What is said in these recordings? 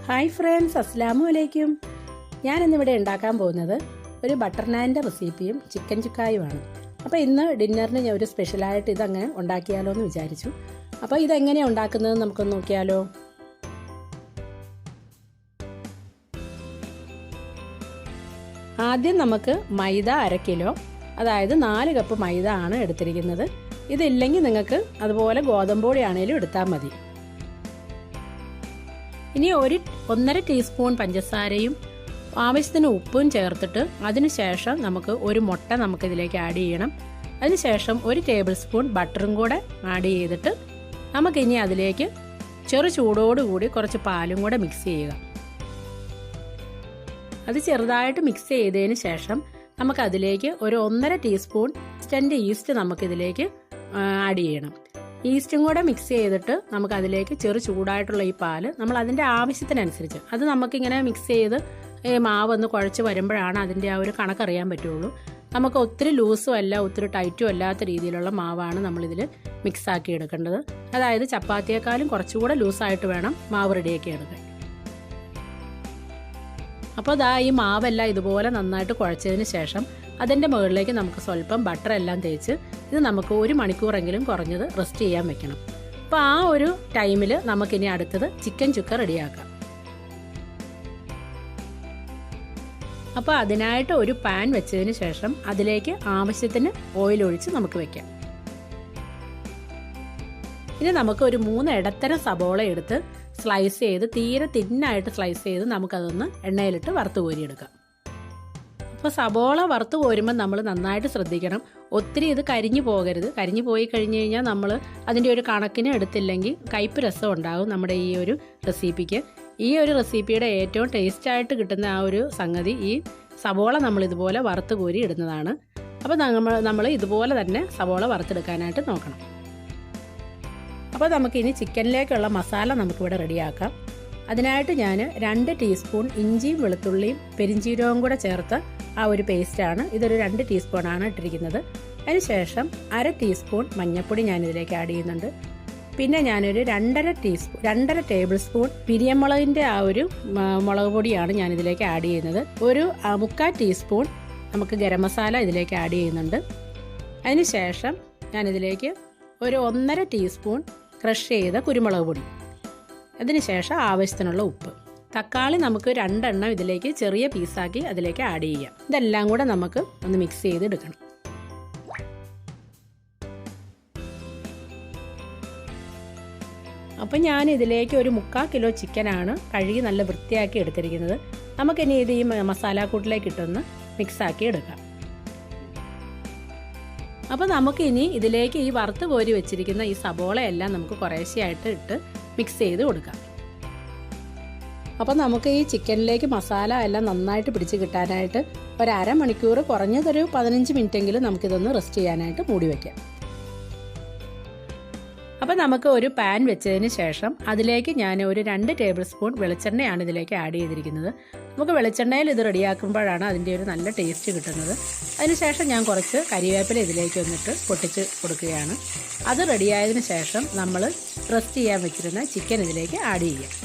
Hi friends, അസ്സലാമു അലൈക്കും. ഞാനിന്നിവിടെ ഉണ്ടാക്കാൻ പോകുന്നത് ഒരു ബട്ടർ നാനിൻ്റെ റെസിപ്പിയും ചിക്കൻ ചുക്കായുമാണ്. അപ്പോൾ ഇന്ന് ഡിന്നറിന് ഞാൻ ഒരു സ്പെഷ്യലായിട്ട് ഇതങ്ങനെ ഉണ്ടാക്കിയാലോ എന്ന് വിചാരിച്ചു. അപ്പോൾ ഇതെങ്ങനെയാണ് ഉണ്ടാക്കുന്നത് നമുക്കൊന്ന് നോക്കിയാലോ. ആദ്യം നമുക്ക് മൈദ 1/2 കിലോ, അതായത് 4 കപ്പ് മൈദ ആണ് എടുത്തിരിക്കുന്നത്. ഇതില്ലെങ്കിൽ നിങ്ങൾക്ക് അതുപോലെ ഗോതമ്പ് പൊടി ആണെങ്കിലും എടുത്താൽ മതി. ഇനി 1.5 ടീസ്പൂൺ പഞ്ചസാരയും ആവശ്യത്തിന് ഉപ്പും ചേർത്തിട്ട് അതിനുശേഷം നമുക്ക് ഒരു മുട്ട നമുക്കിതിലേക്ക് ആഡ് ചെയ്യണം. അതിനുശേഷം 1 ടേബിൾ സ്പൂൺ ബട്ടറും കൂടെ ആഡ് ചെയ്തിട്ട് നമുക്കിനി അതിലേക്ക് ചെറു ചൂടോടുകൂടി കുറച്ച് പാലും കൂടെ മിക്സ് ചെയ്യുക. അത് ചെറുതായിട്ട് മിക്സ് ചെയ്തതിന് ശേഷം നമുക്കതിലേക്ക് ഒരു 1.5 ടീസ്പൂൺ ഇൻസ്റ്റൻറ്റ് ഈസ്റ്റ് നമുക്കിതിലേക്ക് ആഡ് ചെയ്യണം. ഈസ്റ്റും കൂടെ മിക്സ് ചെയ്തിട്ട് നമുക്കതിലേക്ക് ചെറു ചൂടായിട്ടുള്ള ഈ പാല് നമ്മൾ അതിൻ്റെ ആവശ്യത്തിനനുസരിച്ച് അത് നമുക്കിങ്ങനെ മിക്സ് ചെയ്ത് മാവ് ഒന്ന് കുഴച്ച് വരുമ്പോഴാണ് അതിൻ്റെ ആ ഒരു കണക്കറിയാൻ പറ്റുള്ളൂ. നമുക്ക് ഒത്തിരി ലൂസും അല്ല ഒത്തിരി ടൈറ്റും അല്ലാത്ത രീതിയിലുള്ള മാവാണ് നമ്മളിതിൽ മിക്സാക്കി എടുക്കേണ്ടത്. അതായത് ചപ്പാത്തിയേക്കാളും കുറച്ചുകൂടെ ലൂസായിട്ട് വേണം മാവ് റെഡിയാക്കി എടുക്കാൻ. അപ്പോൾ ഈ മാവെല്ലാം ഇതുപോലെ നന്നായിട്ട് കുഴച്ചതിന് ശേഷം അതിൻ്റെ മുകളിലേക്ക് നമുക്ക് സ്വല്പം ബട്ടർ എല്ലാം തേച്ച് ഇത് നമുക്ക് 1 മണിക്കൂറെങ്കിലും കുറഞ്ഞത് റെസ്റ്റ് ചെയ്യാൻ വെക്കണം. അപ്പോൾ ആ ഒരു ടൈമിൽ നമുക്കിനി അടുത്തത് ചിക്കൻ ചുക്ക റെഡിയാക്കാം. അപ്പോൾ അതിനായിട്ട് ഒരു പാൻ വെച്ചതിന് ശേഷം അതിലേക്ക് ആവശ്യത്തിന് ഓയിൽ ഒഴിച്ച് നമുക്ക് വെക്കാം. ഇനി നമുക്ക് ഒരു 3 ഇടത്തരം സബോള എടുത്ത് സ്ലൈസ് ചെയ്ത് തീരെ തിന്നായിട്ട് സ്ലൈസ് ചെയ്ത് നമുക്കതൊന്ന് എണ്ണയിലിട്ട് വറുത്ത് കോരിയെടുക്കാം. അപ്പോൾ സബോള വറുത്ത് കോരുമ്പോൾ നമ്മൾ നന്നായിട്ട് ശ്രദ്ധിക്കണം, ഒത്തിരി ഇത് കരിഞ്ഞു പോകരുത്. കരിഞ്ഞു പോയി കഴിഞ്ഞ് കഴിഞ്ഞാൽ നമ്മൾ അതിൻ്റെ ഒരു കണക്കിന് എടുത്തില്ലെങ്കിൽ കയ്പ്പ് രസം ഉണ്ടാകും നമ്മുടെ ഈ ഒരു റെസിപ്പിക്ക്. ഈ ഒരു റെസിപ്പിയുടെ ഏറ്റവും ടേസ്റ്റായിട്ട് കിട്ടുന്ന ആ ഒരു സംഗതി ഈ സബോള നമ്മൾ ഇതുപോലെ വറുത്ത് കോരി ഇടുന്നതാണ്. അപ്പോൾ നമ്മൾ ഇതുപോലെ തന്നെ സബോള വറുത്തെടുക്കാനായിട്ട് നോക്കണം. അപ്പോൾ നമുക്കിനി ചിക്കനിലേക്കുള്ള മസാല നമുക്കിവിടെ റെഡിയാക്കാം. അതിനായിട്ട് ഞാൻ 2 ടീസ്പൂൺ ഇഞ്ചിയും വെളുത്തുള്ളിയും പെരിഞ്ചീരകവും കൂടെ ചേർത്ത് ആ ഒരു പേസ്റ്റാണ്. ഇതൊരു 2 ടീസ്പൂണാണ് ഇട്ടിരിക്കുന്നത്. അതിനുശേഷം 1/2 ടീസ്പൂൺ മഞ്ഞൾപ്പൊടി ഞാനിതിലേക്ക് ആഡ് ചെയ്യുന്നുണ്ട്. പിന്നെ ഞാനൊരു 2.5 ടേബിൾ സ്പൂൺ പിരിയമുളകിൻ്റെ ആ ഒരു മുളക് പൊടിയാണ് ഞാനിതിലേക്ക് ആഡ് ചെയ്യുന്നത്. ഒരു 3/4 ടീസ്പൂൺ നമുക്ക് ഗരം മസാല ഇതിലേക്ക് ആഡ് ചെയ്യുന്നുണ്ട്. അതിനുശേഷം ഞാനിതിലേക്ക് ഒരു 1.5 ടീസ്പൂൺ ക്രഷ് ചെയ്ത കുരുമുളക് പൊടി, അതിനുശേഷം ആവശ്യത്തിനുള്ള ഉപ്പ്. തക്കാളി നമുക്ക് 2 എണ്ണം ഇതിലേക്ക് ചെറിയ പീസാക്കി അതിലേക്ക് ആഡ് ചെയ്യാം. ഇതെല്ലാം കൂടെ നമുക്ക് ഒന്ന് മിക്സ് ചെയ്തെടുക്കണം. അപ്പം ഞാൻ ഇതിലേക്ക് ഒരു 3/4 കിലോ ചിക്കനാണ് കഴുകി നല്ല വൃത്തിയാക്കി എടുത്തിരിക്കുന്നത്. നമുക്കിനി ഇത് ഈ മസാലക്കൂട്ടിലേക്ക് ഇട്ടൊന്ന് മിക്സാക്കി എടുക്കാം. അപ്പോൾ നമുക്കിനി ഇതിലേക്ക് ഈ വറുത്ത് കോരി വെച്ചിരിക്കുന്ന ഈ സബോളയെല്ലാം നമുക്ക് കുറേശ്ശെയായിട്ട് ഇട്ട് മിക്സ് ചെയ്ത് കൊടുക്കാം. അപ്പോൾ നമുക്ക് ഈ ചിക്കനിലേക്ക് മസാല എല്ലാം നന്നായിട്ട് പിടിച്ച് കിട്ടാനായിട്ട് ഒരു 1/2 മണിക്കൂർ കുറഞ്ഞതൊരു 15 മിനിറ്റെങ്കിലും നമുക്കിതൊന്ന് റെസ്റ്റ് ചെയ്യാനായിട്ട് മൂടി വയ്ക്കാം. അപ്പോൾ നമുക്ക് ഒരു പാൻ വെച്ചതിന് ശേഷം അതിലേക്ക് ഞാൻ ഒരു 2 ടേബിൾ സ്പൂൺ വെളിച്ചെണ്ണയാണ് ഇതിലേക്ക് ആഡ് ചെയ്തിരിക്കുന്നത്. നമുക്ക് വെളിച്ചെണ്ണയിൽ ഇത് റെഡിയാക്കുമ്പോഴാണ് അതിൻ്റെ ഒരു നല്ല ടേസ്റ്റ് കിട്ടുന്നത്. അതിനുശേഷം ഞാൻ കുറച്ച് കരിവേപ്പില ഇതിലേക്ക് വന്നിട്ട് പൊട്ടിച്ച് കൊടുക്കുകയാണ്. അത് റെഡിയായതിനു ശേഷം നമ്മൾ റെസ്റ്റ് ചെയ്യാൻ വെച്ചിരുന്ന ചിക്കൻ ഇതിലേക്ക് ആഡ് ചെയ്യാം.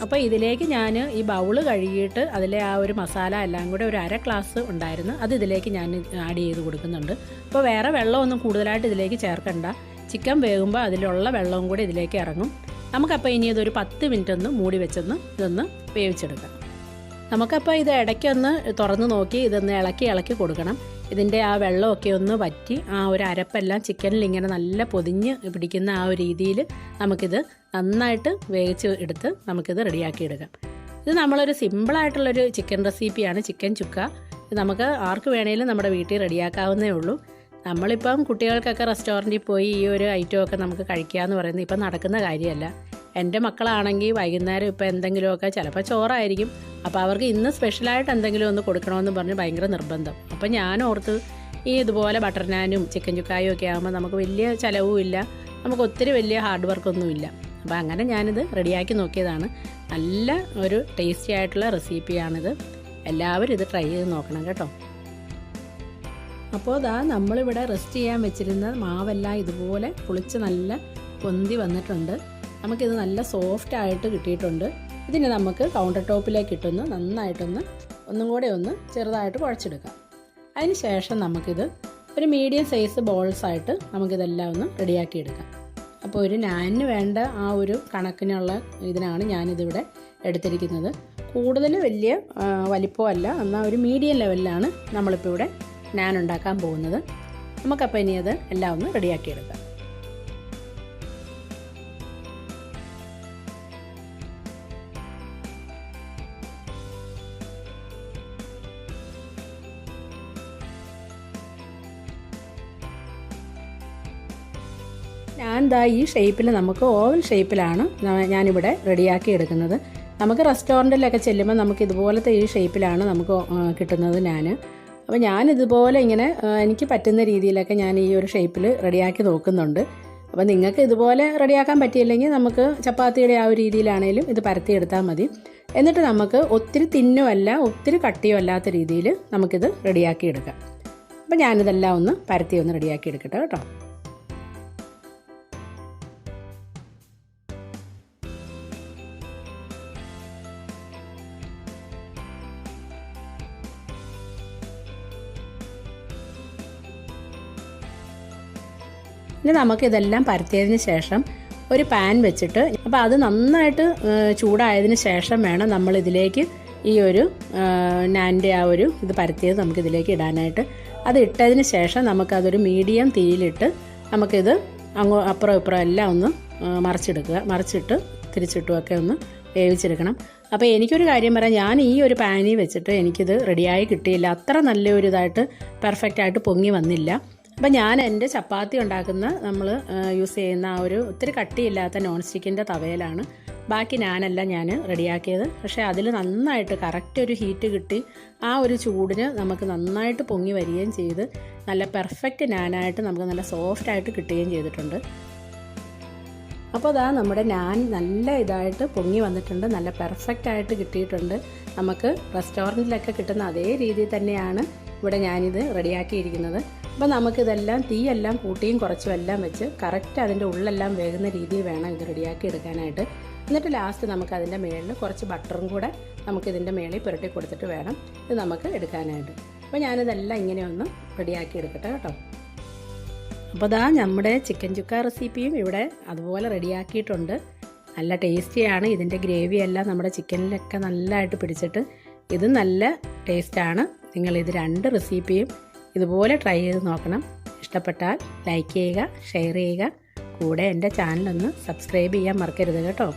അപ്പോൾ ഇതിലേക്ക് ഞാൻ ഈ ബൗള് കഴുകിയിട്ട് അതിലെ ആ ഒരു മസാല എല്ലാം കൂടെ ഒരു 1/2 ഗ്ലാസ് ഉണ്ടായിരുന്നു, അത് ഇതിലേക്ക് ഞാൻ ആഡ് ചെയ്ത് കൊടുക്കുന്നുണ്ട്. അപ്പോൾ വേറെ വെള്ളമൊന്നും കൂടുതലായിട്ട് ഇതിലേക്ക് ചേർക്കണ്ട. ചിക്കൻ വേകുമ്പോൾ അതിലുള്ള വെള്ളവും കൂടി ഇതിലേക്ക് ഇറങ്ങും. നമുക്കപ്പോൾ ഇനി ഇതൊരു 10 മിനിറ്റ് ഒന്ന് മൂടി വെച്ചൊന്ന് ഇതൊന്ന് വേവിച്ചെടുക്കാം. നമുക്കപ്പോൾ ഇത് ഇടയ്ക്കൊന്ന് തുറന്ന് നോക്കി ഇതൊന്ന് ഇളക്കി കൊടുക്കണം. ഇതിൻ്റെ ആ വെള്ളമൊക്കെ ഒന്ന് വറ്റി ആ ഒരു അരപ്പെല്ലാം ചിക്കനിൽ ഇങ്ങനെ നല്ല പൊതിഞ്ഞ് പിടിക്കുന്ന ആ ഒരു രീതിയിൽ നമുക്കിത് നന്നായിട്ട് വേവിച്ച് എടുത്ത് നമുക്കിത് റെഡിയാക്കി എടുക്കാം. ഇത് നമ്മളൊരു സിമ്പിളായിട്ടുള്ളൊരു ചിക്കൻ റെസിപ്പിയാണ് ചിക്കൻ ചുക്ക. ഇത് നമുക്ക് ആർക്ക് വേണേലും നമ്മുടെ വീട്ടിൽ റെഡിയാക്കാവുന്നേ ഉള്ളൂ. നമ്മളിപ്പം കുട്ടികൾക്കൊക്കെ റെസ്റ്റോറൻറ്റിൽ പോയി ഈ ഒരു ഐറ്റമൊക്കെ നമുക്ക് കഴിക്കാമെന്ന് പറയുന്നത് ഇപ്പം നടക്കുന്ന കാര്യമല്ല. എൻ്റെ മക്കളാണെങ്കിൽ വൈകുന്നേരം ഇപ്പോൾ എന്തെങ്കിലുമൊക്കെ ചിലപ്പോൾ ചോറായിരിക്കും, അപ്പോൾ അവർക്ക് ഇന്ന് സ്പെഷ്യലായിട്ട് എന്തെങ്കിലും ഒന്ന് കൊടുക്കണമെന്ന് പറഞ്ഞ് ഭയങ്കര നിർബന്ധം. അപ്പോൾ ഞാൻ ഓർത്ത് ഈ ഇതുപോലെ ബട്ടർ നാനും ചിക്കൻ ചുക്കായും ഒക്കെ ആകുമ്പോൾ നമുക്ക് വലിയ ചിലവും ഇല്ല, നമുക്ക് ഒത്തിരി വലിയ ഹാർഡ് വർക്കൊന്നുമില്ല. അപ്പോൾ അങ്ങനെ ഞാനിത് റെഡിയാക്കി നോക്കിയതാണ്. നല്ല ഒരു ടേസ്റ്റി ആയിട്ടുള്ള റെസിപ്പിയാണിത്. എല്ലാവരും ഇത് ട്രൈ ചെയ്ത് നോക്കണം കേട്ടോ. അപ്പോൾ നമ്മളിവിടെ റെസ്റ്റ് ചെയ്യാൻ വെച്ചിരുന്ന മാവെല്ലാം ഇതുപോലെ പുളിച്ച് നല്ല പൊന്തി വന്നിട്ടുണ്ട്. നമുക്കിത് നല്ല സോഫ്റ്റ് ആയിട്ട് കിട്ടിയിട്ടുണ്ട്. ഇതിന് നമുക്ക് കൗണ്ടർ ടോപ്പിലേക്ക് ഇട്ടൊന്ന് നന്നായിട്ടൊന്ന് ഒന്നും കൂടെ ഒന്ന് ചെറുതായിട്ട് കുഴച്ചെടുക്കാം. അതിന് ശേഷം നമുക്കിത് ഒരു മീഡിയം സൈസ് ബോൾസായിട്ട് നമുക്കിതെല്ലാം ഒന്ന് റെഡിയാക്കി എടുക്കാം. അപ്പോൾ ഒരു നാനിന് വേണ്ട ആ ഒരു കണക്കിനുള്ള ഇതിനാണ് ഞാനിതിവിടെ എടുത്തിരിക്കുന്നത്. കൂടുതൽ വലിയ വലിപ്പമല്ല, എന്നാൽ ഒരു മീഡിയം ലെവലിലാണ് നമ്മളിപ്പോൾ ഇവിടെ നാൻ ഉണ്ടാക്കാൻ പോകുന്നത്. നമുക്കപ്പോൾ ഇനി അത് എല്ലാം ഒന്ന് റെഡിയാക്കി എടുക്കാം. ഞാൻ ഈ ഷേപ്പിൽ നമുക്ക് ഓവൽ ഷേപ്പിലാണ് ഞാനിവിടെ റെഡിയാക്കി എടുക്കുന്നത്. നമുക്ക് റെസ്റ്റോറൻറ്റിലൊക്കെ ചെല്ലുമ്പോൾ നമുക്ക് ഇതുപോലത്തെ ഈ ഷേപ്പിലാണ് നമുക്ക് കിട്ടുന്നത് നാൻ. അപ്പോൾ ഞാനിതുപോലെ ഇങ്ങനെ എനിക്ക് പറ്റുന്ന രീതിയിലൊക്കെ ഞാൻ ഈ ഒരു ഷേപ്പിൽ റെഡിയാക്കി നോക്കുന്നുണ്ട്. അപ്പോൾ നിങ്ങൾക്ക് ഇതുപോലെ റെഡിയാക്കാൻ പറ്റിയില്ലെങ്കിൽ നമുക്ക് ചപ്പാത്തിയുടെ ആ ഒരു രീതിയിലാണെങ്കിലും ഇത് പരത്തിയെടുത്താൽ മതി. എന്നിട്ട് നമുക്ക് ഒത്തിരി തിന്നുമല്ല ഒത്തിരി കട്ടിയോ അല്ലാത്ത രീതിയിൽ നമുക്കിത് റെഡിയാക്കി എടുക്കാം. അപ്പോൾ ഞാനിതെല്ലാം ഒന്ന് പരത്തി ഒന്ന് റെഡിയാക്കി എടുക്കട്ടെ കേട്ടോ. ഇനി നമുക്കിതെല്ലാം പരത്തിയതിന് ശേഷം ഒരു പാൻ വെച്ചിട്ട്, അപ്പോൾ അത് നന്നായിട്ട് ചൂടായതിന് ശേഷം വേണം നമ്മളിതിലേക്ക് ഈ ഒരു നാനിൻ്റെ ആ ഒരു ഇത് പരത്തിയത് നമുക്കിതിലേക്ക് ഇടാനായിട്ട്. അത് ഇട്ടതിന് ശേഷം നമുക്കതൊരു മീഡിയം തീയിലിട്ട് നമുക്കിത് അപ്പുറം ഇപ്പുറം എല്ലാം ഒന്ന് മറിച്ചിട്ട് തിരിച്ചിട്ടുമൊക്കെ ഒന്ന് വേവിച്ചെടുക്കണം. അപ്പോൾ എനിക്കൊരു കാര്യം പറയാം, ഞാൻ ഈ ഒരു പാനിൽ വെച്ചിട്ട് എനിക്കിത് റെഡിയായി കിട്ടിയില്ല. അത്ര നല്ലൊരു ഇതായിട്ട് പെർഫെക്റ്റായിട്ട് പൊങ്ങി വന്നില്ല. അപ്പം ഞാൻ എൻ്റെ ചപ്പാത്തി ഉണ്ടാക്കുന്ന നമ്മൾ യൂസ് ചെയ്യുന്ന ആ ഒരു ഒത്തിരി കട്ടിയില്ലാത്ത നോൺ സ്റ്റിക്കിൻ്റെ തവയിലാണ് ബാക്കി നാനെല്ലാം ഞാൻ റെഡിയാക്കിയത്. പക്ഷേ അതിൽ നന്നായിട്ട് കറക്റ്റ് ഒരു ഹീറ്റ് കിട്ടി ആ ഒരു ചൂടിന് നമുക്ക് നന്നായിട്ട് പൊങ്ങി വരികയും ചെയ്ത് നല്ല പെർഫെക്റ്റ് നാനായിട്ട് നമുക്ക് നല്ല സോഫ്റ്റായിട്ട് കിട്ടുകയും ചെയ്തിട്ടുണ്ട്. അപ്പോൾ നമ്മുടെ നാൻ നല്ല ഇതായിട്ട് പൊങ്ങി വന്നിട്ടുണ്ട്, നല്ല പെർഫെക്റ്റായിട്ട് കിട്ടിയിട്ടുണ്ട്. നമുക്ക് റെസ്റ്റോറൻറ്റിലൊക്കെ കിട്ടുന്ന അതേ രീതിയിൽ തന്നെയാണ് ഇവിടെ ഞാനിത് റെഡിയാക്കിയിരിക്കുന്നത്. അപ്പോൾ നമുക്കിതെല്ലാം തീയെല്ലാം കൂട്ടിയും കുറച്ചും എല്ലാം വെച്ച് കറക്റ്റ് അതിൻ്റെ ഉള്ളെല്ലാം വേകുന്ന രീതിയിൽ വേണം ഇത് റെഡിയാക്കി എടുക്കാനായിട്ട്. എന്നിട്ട് ലാസ്റ്റ് നമുക്ക് അതിൻ്റെ മേളിൽ കുറച്ച് ബട്ടറും കൂടെ നമുക്കിതിൻ്റെ മേളിൽ പുരട്ടി കൊടുത്തിട്ട് വേണം ഇത് നമുക്ക് എടുക്കാനായിട്ട്. അപ്പോൾ ഞാനിതെല്ലാം ഇങ്ങനെ ഒന്ന് റെഡിയാക്കി എടുക്കട്ടെ കേട്ടോ. അപ്പോൾ നമ്മുടെ ചിക്കൻ ചുക്ക റെസിപ്പിയും ഇവിടെ അതുപോലെ റെഡിയാക്കിയിട്ടുണ്ട്. നല്ല ടേസ്റ്റിയാണ്. ഇതിൻ്റെ ഗ്രേവിയെല്ലാം നമ്മുടെ ചിക്കനിലൊക്കെ നല്ലതായിട്ട് പിടിച്ചിട്ട് ഇത് നല്ല ടേസ്റ്റാണ്. നിങ്ങളിത് 2 റെസിപ്പിയും ഇതുപോലെ ട്രൈ ചെയ്ത് നോക്കണം. ഇഷ്ടപ്പെട്ടാൽ ലൈക്ക് ചെയ്യുക, ഷെയർ ചെയ്യുക, കൂടെ എൻ്റെ ചാനലൊന്ന് സബ്സ്ക്രൈബ് ചെയ്യാൻ മറക്കരുത് കേട്ടോ.